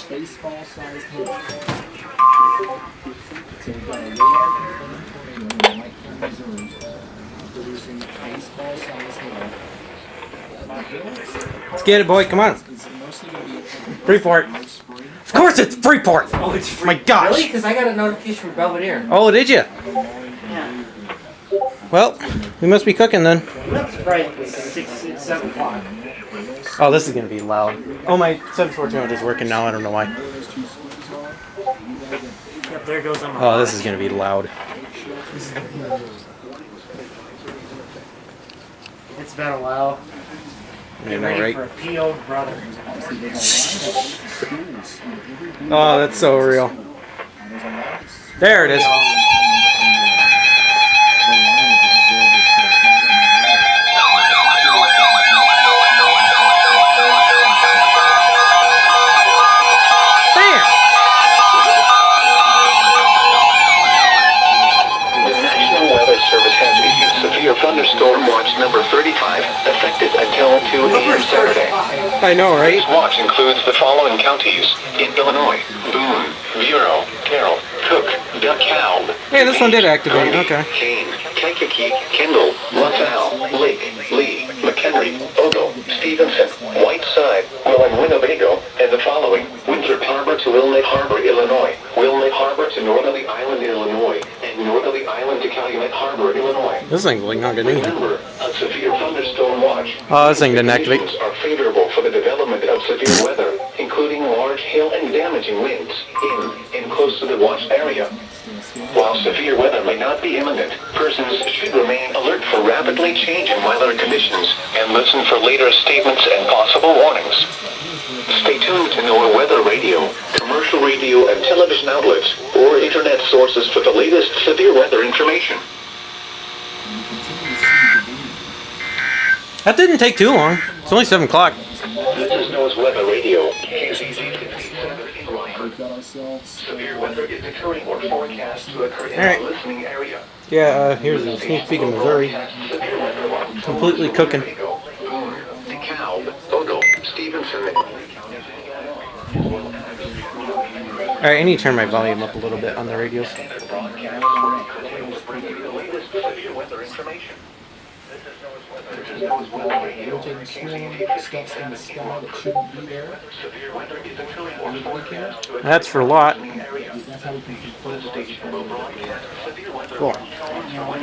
baseball sized hail. So we've got a radar confirmed tornado in White County, Missouri, producing baseball sized hail. Let's get it, boy. Come on. Freeport. Of course it's Freeport. Oh, it's free. My gosh. Really? Because I got a notification from Belvedere. Oh, did you? Yeah. Well, we must be cooking then. I'm not surprised because it's 7 o'clock. Oh, this is going to be loud. Oh, my 742 is working now. I don't know why. Yep, there goes on my Oh, this is going to be loud. It's been a while. I Get know, ready right? for a PO'd brother. Oh, that's so real. There it is. Severe thunderstorm watch number 35, effective until 2 a.m. Saturday. I know, right? This watch includes the following counties in Illinois: Boone, Bureau, Carroll, Cook, DeKalb. Hey, this one did activate. Okay. Kane, Kankakee, Kendall, LaSalle, Lake, Lee, McHenry, Ogle, Stevenson, Whiteside, and Winnebago, and the following: Winthrop Harbor to Wilmette Harbor, Illinois, Wilmette Harbor to Northerly Island, Illinois, and Northerly Island to Calumet Harbor, Illinois. This thing's like not getting anything. Remember, a severe thunderstorm watch. Oh, this thing didn't activate. Conditions are favorable for the development of severe weather, including large hail and damaging winds in and close to the watched area. While severe weather may not be imminent, persons should remain alert for rapidly changing weather conditions and listen for later statements and possible warnings. Stay tuned to Noaa weather radio, commercial radio and television outlets, or internet sources for the latest severe weather information. That didn't take too long. It's only 7 o'clock. This is Noaa's weather radio. KZZ 57 in Rockford. Severe weather is occurring or forecast to occur in Alright. the listening area. Yeah, here's a sneak peek of Missouri. Completely cooking. DeKalb, Ogle, Stevenson. Alright, I need to turn my volume up a little bit on the radios. Rotating storm, stuff's in the sky that shouldn't be there. That's for a lot. That's how we can confirm. Cool.